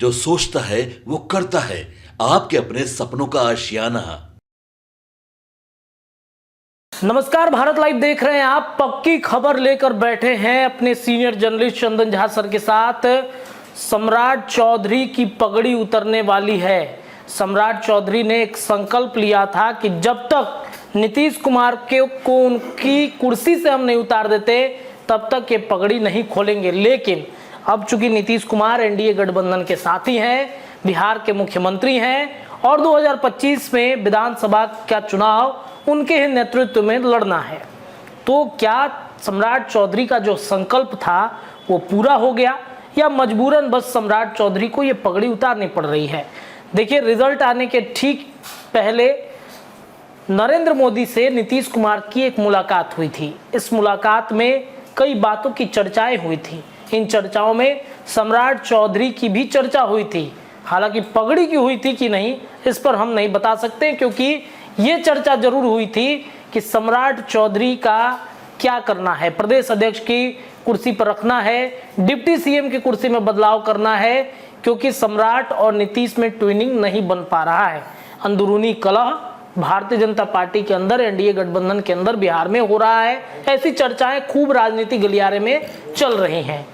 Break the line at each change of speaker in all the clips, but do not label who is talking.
जो सोचता है वो करता है, आपके अपने सपनों का आशियाना।
नमस्कार, भारत लाइव देख रहे हैं आप। पक्की खबर लेकर बैठे हैं अपने senior journalist Chandan Jha sir के साथ। सम्राट चौधरी की पगड़ी उतरने वाली है। सम्राट चौधरी ने एक संकल्प लिया था कि जब तक नीतीश कुमार को उनकी कुर्सी से हम नहीं उतार देते तब तक ये पगड़ी नहीं खोलेंगे। लेकिन अब चूंकि नीतीश कुमार एनडीए गठबंधन के साथी हैं, बिहार के मुख्यमंत्री हैं और 2025 में विधानसभा का चुनाव उनके ही नेतृत्व में लड़ना है, तो क्या सम्राट चौधरी का जो संकल्प था वो पूरा हो गया या मजबूरन बस सम्राट चौधरी को ये पगड़ी उतारनी पड़ रही है? देखिए, रिजल्ट आने के ठीक पहले नरेंद्र मोदी से नीतीश कुमार की एक मुलाकात हुई थी। इस मुलाकात में कई बातों की चर्चाएं हुई थी। इन चर्चाओं में सम्राट चौधरी की भी चर्चा हुई थी। हालांकि पगड़ी की हुई थी कि नहीं इस पर हम नहीं बता सकते, क्योंकि ये चर्चा जरूर हुई थी कि सम्राट चौधरी का क्या करना है। प्रदेश अध्यक्ष की कुर्सी पर रखना है, डिप्टी सीएम की कुर्सी में बदलाव करना है, क्योंकि सम्राट और नीतीश में ट्विनिंग नहीं बन पा रहा है। अंदरूनी कलह भारतीय जनता पार्टी के अंदर, एनडीए गठबंधन के अंदर बिहार में हो रहा है। ऐसी चर्चाएं खूब राजनीतिक गलियारे में चल रही हैं।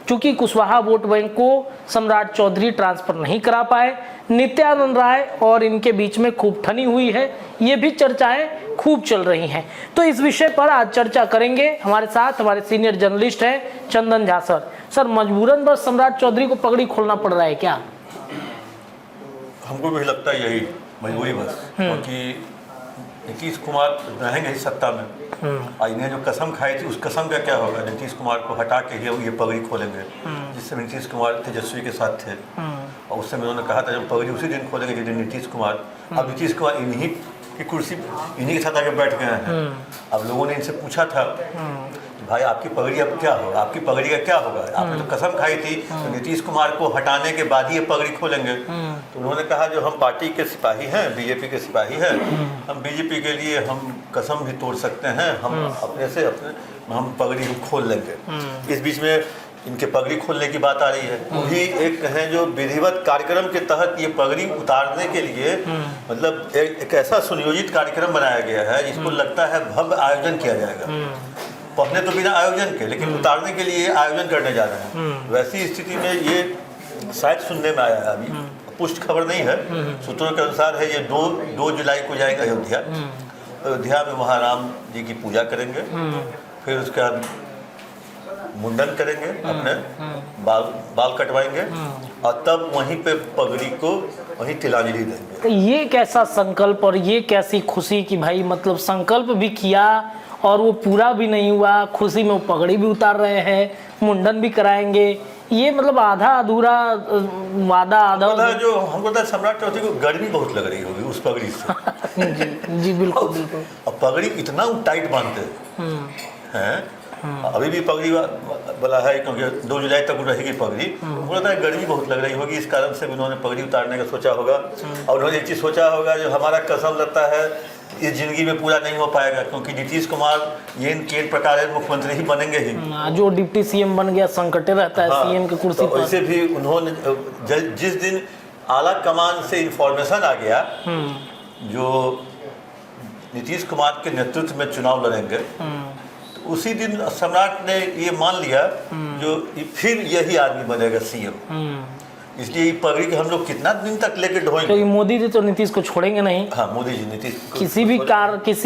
चूंकि कुशवाहा वोट बैंक को सम्राट चौधरी ट्रांसफर नहीं करा पाए, नित्यानंद राय और इनके बीच में खूब ठनी हुई है, ये भी चर्चाएं खूब चल रही हैं। तो इस विषय पर आज चर्चा करेंगे। हमारे साथ हमारे सीनियर जर्नलिस्ट हैं चंदन झा सर। सर, मजबूरन बस सम्राट चौधरी को पगड़ी खोलना पड़ रहा है क्या?
हमको भी लगता है यही मजबूरी बस, क्योंकि नीतीश कुमार रहेंगे ही सत्ता में और इन्हें जो कसम खाई थी उस कसम का क्या होगा? नीतीश कुमार को हटा के ये पगड़ी खोलेंगे, जिससे नीतीश कुमार तेजस्वी के साथ थे और उस समय उन्होंने कहा था जब पगड़ी उसी दिन खोलेंगे जिस दिन नीतीश कुमार। अब नीतीश कुमार इन्हीं की कुर्सी इन्हीं के साथ आके बैठ गए हैं। अब लोगों ने इनसे पूछा था कि भाई आपकी पगड़ी अब क्या होगा, आपकी पगड़ी का क्या होगा? आपने तो कसम खाई थी तो नीतीश कुमार को हटाने के बाद ही ये पगड़ी खोलेंगे। तो उन्होंने कहा जो हम पार्टी के सिपाही हैं, बीजेपी के सिपाही हैं, हम बीजेपी के लिए हम कसम भी तोड़ सकते हैं, हम हम पगड़ी हम खोल लेंगे। इस बीच में इनके पगड़ी खोलने की बात आ रही है। वही एक कहें जो विधिवत कार्यक्रम के तहत ये पगड़ी उतारने के लिए मतलब एक ऐसा सुनियोजित कार्यक्रम बनाया गया है जिसको लगता है भव्य आयोजन किया जाएगा। पहले तो बिना आयोजन के, लेकिन उतारने के लिए आयोजन करने जा रहे हैं। वैसी स्थिति में ये शायद सुनने में आया है, अभी पुष्ट खबर नहीं है, सूत्रों के अनुसार है ये 2 जुलाई को जाएगा अयोध्या। अयोध्या में वहाँ राम जी की पूजा करेंगे, फिर उसके बाद मुंडन करेंगे, अपने बाल कटवाएंगे और तब वहीं पे पगड़ी को वहीं तिलांजलि देंगे।
तो ये कैसा संकल्प और ये कैसी खुशी कि भाई मतलब संकल्प भी किया और वो पूरा भी नहीं हुआ, खुशी में वो पगड़ी भी उतार रहे हैं, मुंडन भी कराएंगे। ये मतलब आधा अधूरा वादा, आधा
जो हमको लगता है सम्राट चौधरी को गर्मी बहुत लग रही होगी उस पगड़ी से।
जी बिल्कुल बिल्कुल।
और पगड़ी इतना टाइट बांधते हैं, अभी भी पगड़ी वाला है क्योंकि 2 जुलाई तक रहेगी पगड़ी। मुझे लगता है गर्मी बहुत लग रही होगी, इस कारण से उन्होंने पगड़ी उतारने का सोचा होगा। और उन्होंने एक चीज़ सोचा होगा जो हमारा कसम लगता है इस जिंदगी में पूरा नहीं हो पाएगा, क्योंकि नीतीश कुमार ये केंद्र प्रकार मुख्यमंत्री ही बनेंगे ही। जो
डिप्टी सीएम बन गया संकटे रहता है सीएम की कुर्सी पर।
वैसे भी उन्होंने जिस दिन आला कमान से इंफॉर्मेशन आ गया जो नीतीश कुमार के नेतृत्व में चुनाव लड़ेंगे, उसी दिन सम्राट ने ये मान लिया जो फिर यही आदमी बनेगा सीएम। इसलिए पगड़ी के हम लोग कितना दिन तक लेके ढोएंगे,
क्योंकि मोदी जी तो नीतीश को छोड़ेंगे नहीं।
हाँ, मोदी जी नीतीश
किसी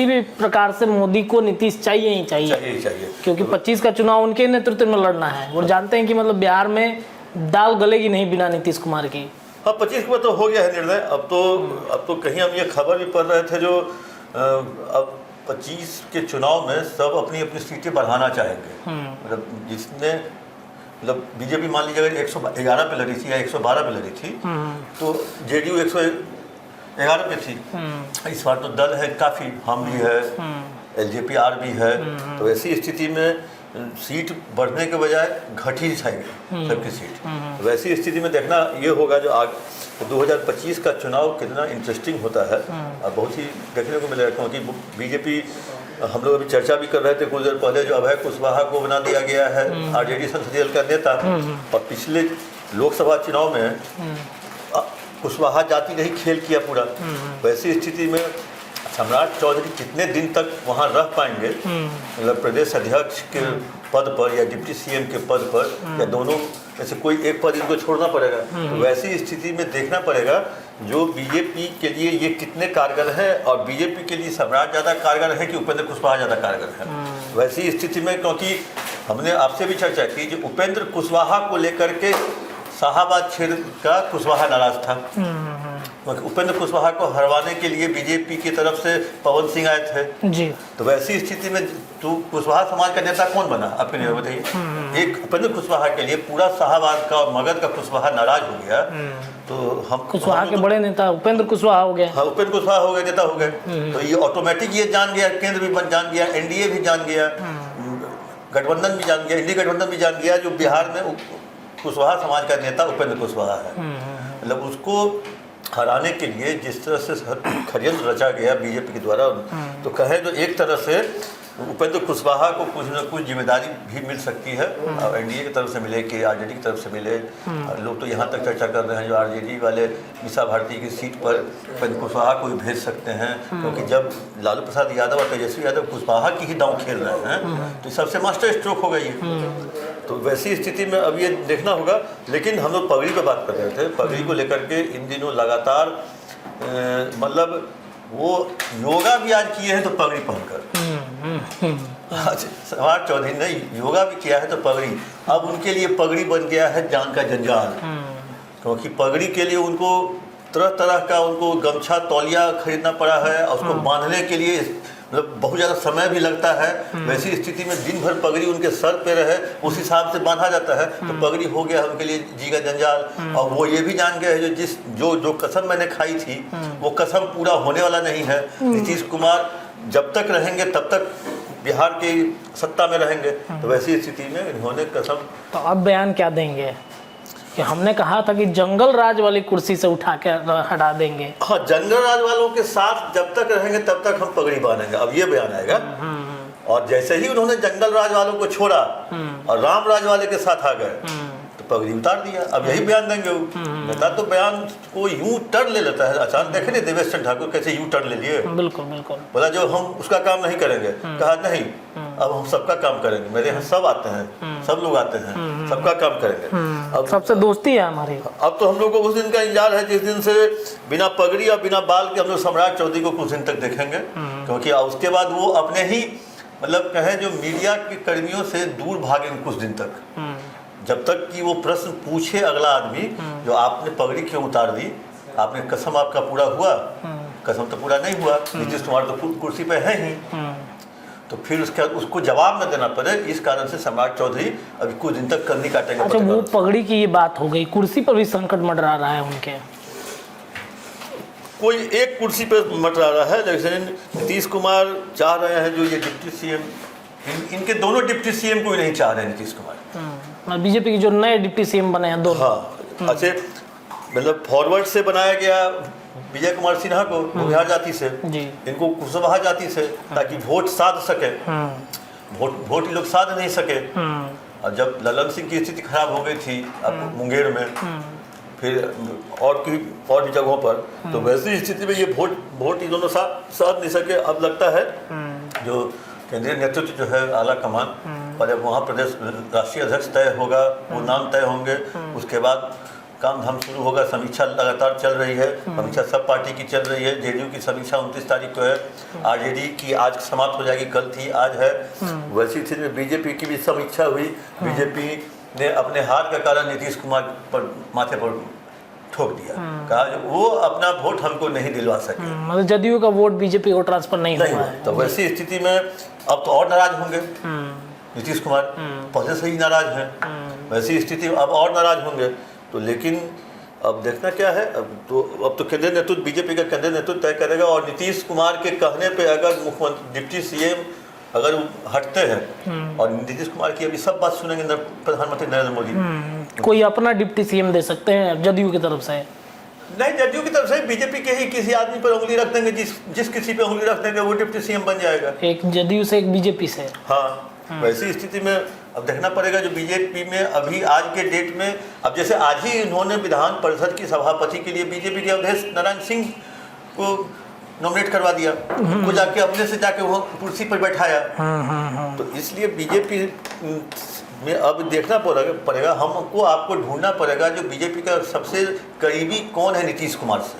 भी प्रकार से मोदी को नीतीश चाहिए ही चाहिए, क्योंकि 25 का चुनाव उनके नेतृत्व में लड़ना है। वो जानते हैं कि मतलब बिहार में दाल गलेगी नहीं बिना नीतीश कुमार की।
हाँ, 25 को तो हो गया है निर्णय। अब तो कहीं हम ये खबर भी पढ़ रहे थे जो अब 25 के चुनाव में सब अपनी अपनी सीटें बढ़ाना चाहेंगे। मतलब जिसने मतलब बीजेपी मान लीजिए अगर 111 पे लड़ी थी या 112 पे लड़ी थी, तो जेडीयू 111 पे थी। इस बार तो दल है काफ़ी, हम भी है, एलजेपी-आर भी है। तो ऐसी स्थिति में सीट बढ़ने के बजाय घट ही जाएगी सबकी सीट। वैसी स्थिति में देखना ये होगा जो 2025 का चुनाव कितना इंटरेस्टिंग होता है और बहुत ही देखने को मिलेगा, क्योंकि बीजेपी हम लोग अभी चर्चा भी कर रहे थे कुछ देर पहले, जो अभय कुशवाहा को बना दिया गया है आरजेडी संसदीय दल का नेता, और पिछले लोकसभा चुनाव में कुशवाहा जाति ने ही खेल किया पूरा। वैसी स्थिति में सम्राट चौधरी कितने दिन तक वहाँ रह पाएंगे, मतलब प्रदेश अध्यक्ष के पद पर या डिप्टी सीएम के पद पर, या दोनों में से कोई एक पद इनको छोड़ना पड़ेगा। तो वैसी स्थिति में देखना पड़ेगा जो बीजेपी के लिए ये कितने कारगर है, और बीजेपी के लिए सम्राट ज़्यादा कारगर है कि उपेंद्र कुशवाहा ज़्यादा कारगर है। वैसी स्थिति में, क्योंकि हमने आपसे भी चर्चा की, जो उपेंद्र कुशवाहा को लेकर के शाहाबाद क्षेत्र का कुशवाहा नाराज था, क्योंकि उपेंद्र कुशवाहा को हरवाने के लिए बीजेपी की तरफ से पवन सिंह आए थे जी। तो वैसी स्थिति में तो कुशवाहा समाज का नेता कौन बना, आपके लिए बताइए। एक उपेंद्र कुशवाहा के लिए पूरा शाहाबाद का और मगध का कुशवाहा नाराज हो गया। तो हम
कुशवाहा के बड़े नेता उपेंद्र कुशवाहा हो गए।
हाँ, उपेंद्र कुशवाहा हो गए, नेता हो गए। तो ये ऑटोमेटिक ये जान गया, केंद्र भी जान गया, एनडीए भी जान गया, गठबंधन भी जान गया, इंडिया गठबंधन भी जान गया, जो बिहार में कुशवाहा समाज का नेता उपेंद्र कुशवाहा है। मतलब उसको हराने के लिए जिस तरह से षड्यंत्र रचा गया बीजेपी के द्वारा, तो कहें तो एक तरह से उपेंद्र कुशवाहा को कुछ न कुछ जिम्मेदारी भी मिल सकती है। और एनडीए की तरफ से मिले कि आरजेडी की तरफ से मिले। लोग तो यहाँ तक चर्चा कर रहे हैं जो आरजेडी वाले मीसा भारती की सीट पर उपेंद्र कुशवाहा को भी भेज सकते हैं, क्योंकि जब लालू प्रसाद यादव और तेजस्वी यादव कुशवाहा की ही दांव खेल रहे हैं तो सबसे मास्टर स्ट्रोक हो गई है। तो वैसी स्थिति में अब ये देखना होगा। लेकिन हम लोग पगड़ी पर बात कर रहे थे, पगड़ी को लेकर के इन दिनों लगातार मतलब वो योगा भी आज किए हैं तो पगड़ी पहनकर। सम्राट चौधरी ने योगा भी किया है तो पगड़ी, अब उनके लिए पगड़ी बन गया है जान का जंजाल। क्योंकि पगड़ी के लिए उनको तरह तरह का उनको गमछा तौलिया खरीदना पड़ा है, और उसको बांधने के लिए मतलब बहुत ज़्यादा समय भी लगता है। वैसी स्थिति में दिन भर पगड़ी उनके सर पे रहे, उस हिसाब से बांधा जाता है। तो पगड़ी हो गया उनके लिए जी का जंजाल। और वो ये भी जान गए हैं जो कसम मैंने खाई थी वो कसम पूरा होने वाला नहीं है। नीतीश कुमार जब तक रहेंगे तब तक बिहार की सत्ता में रहेंगे। तो वैसी स्थिति में इन्होंने कसम।
तो अब बयान क्या देंगे कि हमने कहा था कि जंगल राज वाली कुर्सी से उठा के हटा देंगे।
हाँ, जंगल राज वालों के साथ जब तक रहेंगे तब तक हम पगड़ी बांधेंगे, अब ये बयान आएगा। और जैसे ही उन्होंने जंगल राज वालों को छोड़ा और राम राज वाले के साथ आ गए तो पगड़ी उतार दिया। अब यही बयान देंगे वो। नेता तो बयान को यूं टर्न ले लेता है। अचानक देखे नहीं देवेश चंद्र ठाकुर कैसे यूं टर्न ले लिए।
बिल्कुल बिल्कुल।
बोला जो हम उसका काम नहीं करेंगे, कहा नहीं अब हम सबका काम करेंगे। मेरे यहाँ सब आते हैं, सब लोग आते हैं, सबका काम करेंगे।
अब सबसे दोस्ती है हमारी।
अब तो हम लोग को उस दिन का इंतजार है जिस दिन से बिना पगड़ी और बिना बाल के हम लोग सम्राट चौधरी को कुछ दिन तक देखेंगे। क्योंकि उसके बाद वो अपने ही मतलब कहें जो मीडिया के कर्मियों से दूर भागेंगे कुछ दिन तक, जब तक कि वो प्रश्न पूछे अगला आदमी जो आपने पगड़ी क्यों उतार दी, आपने कसम आपका पूरा हुआ, कसम तो पूरा नहीं हुआ, नीतीश कुमार तो कुर्सी पे है ही। तो फिर उसको जवाब न देना पड़े, इस कारण से सम्राट चौधरी अभी कुछ दिन तक कंधी काटेंगे।
अच्छा, वो पगड़ी की ये बात हो गई, कुर्सी पर भी संकट मंडरा रहा है उनके।
कोई एक कुर्सी पर मंडरा रहा है, लेकिन नीतीश कुमार चाह रहे हैं जो ये डिप्टी सीएम, इनके दोनों डिप्टी सीएम को ही नहीं चाह रहे हैं नीतीश कुमार।
बीजेपी के जो नए डिप्टी सीएम बने हैं दोनों।
हाँ, अच्छे मतलब फॉरवर्ड से बनाया गया विजय कुमार सिन्हा को बिहार जाति से, इनको कुशवाहा जाति से, ताकि वोट साध सके। वोट ये लोग साध नहीं सके। और जब ललन सिंह की स्थिति खराब हो गई थी अब मुंगेर में, फिर और भी जगहों पर, तो वैसी स्थिति में ये वोट ये दोनों साध नहीं सके। अब लगता है जो केंद्रीय नेतृत्व जो है आला कमान, और जब वहाँ प्रदेश राष्ट्रीय अध्यक्ष तय होगा, वो नाम तय होंगे, उसके बाद काम धाम शुरू होगा। समीक्षा लगातार चल रही है, समीक्षा सब पार्टी की चल रही है। जेडीयू की समीक्षा 29 तारीख को है, आरजेडी की आज समाप्त हो जाएगी, कल थी आज है। वैसी स्थिति में बीजेपी की भी समीक्षा हुई। बीजेपी ने अपने हार के कारण नीतीश कुमार पर माथे पर ठोक दिया, कहा वो अपना वोट हमको नहीं दिलवा सके।
मतलब जदयू का वोट बीजेपी को ट्रांसफर नहीं हुआ है।
तो वैसी स्थिति में अब तो और नाराज होंगे नीतीश कुमार, पहले से ही नाराज हैं। वैसी स्थिति अब और नाराज होंगे। तो लेकिन अब देखना क्या है, अब तो केंद्रीय नेतृत्व, बीजेपी का केंद्रीय नेतृत्व तय करेगा। और नीतीश कुमार के कहने पे अगर मुख्यमंत्री डिप्टी सीएम अगर हटते हैं और नीतीश कुमार की अभी सब बात सुनेंगे प्रधानमंत्री नरेंद्र मोदी,
कोई अपना डिप्टी सीएम दे सकते हैं जदयू की तरफ से?
नहीं, जदयू की तरफ से बीजेपी के ही किसी आदमी पर उंगली रख देंगे, जिस किसी पे उंगली रख देंगे वो डिप्टी सीएम बन जाएगा।
एक जदयू से एक बीजेपी से।
हाँ, वैसी स्थिति में अब देखना पड़ेगा जो बीजेपी में अभी आज के डेट में, अब जैसे आज ही उन्होंने विधान परिषद की सभापति के लिए बीजेपी के अवधेश नारायण सिंह को नॉमिनेट करवा दिया, उनको जाके अपने से जाके वो कुर्सी पर बैठाया। तो इसलिए बीजेपी में अब देखना पड़ेगा, हमको आपको ढूंढना पड़ेगा जो बीजेपी का सबसे करीबी कौन है नीतीश कुमार से।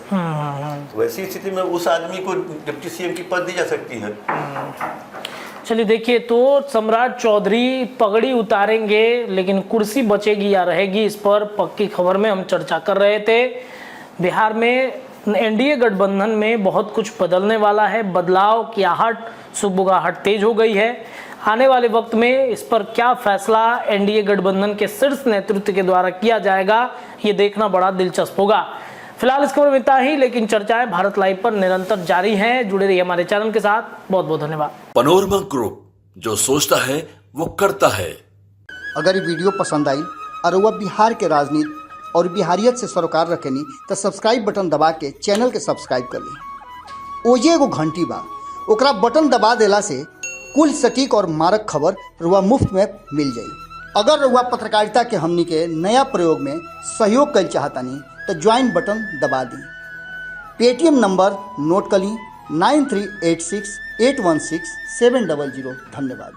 तो वैसी स्थिति में उस आदमी को डिप्टी सीएम की पद दी जा सकती है।
चलिए देखिए, तो सम्राट चौधरी पगड़ी उतारेंगे लेकिन कुर्सी बचेगी या रहेगी, इस पर पक्की खबर में हम चर्चा कर रहे थे। बिहार में एनडीए गठबंधन में बहुत कुछ बदलने वाला है, बदलाव की आहट सुगबुगाहट तेज हो गई है। आने वाले वक्त में इस पर क्या फैसला एनडीए गठबंधन के शीर्ष नेतृत्व के द्वारा किया जाएगा, ये देखना बड़ा दिलचस्प होगा। फिलहाल इस खबर में इतना ही, लेकिन चर्चाएं भारत लाइव पर निरंतर जारी हैं। जुड़े रहिए हमारे चैनल के साथ। बहुत बहुत धन्यवाद।
पनोरमा ग्रुप, जो सोचता है वो करता है।
अगर ये वीडियो पसंद आई और वह बिहार के राजनीति और बिहारियत से सरोकार रखेनी तो सब्सक्राइब बटन दबा के चैनल के सब्सक्राइब कर ली। ओजे एगो घंटी बा, ओकरा बटन दबा देला से कुल सटीक और मारक खबर रुआ मुफ्त में मिल जाई। अगर रुआ पत्रकारिता के हमनी के नया प्रयोग में सहयोग कर चाहतानी तो ज्वाइन बटन दबा दी। पेटीएम नंबर नोट कर ली 9386816700। धन्यवाद।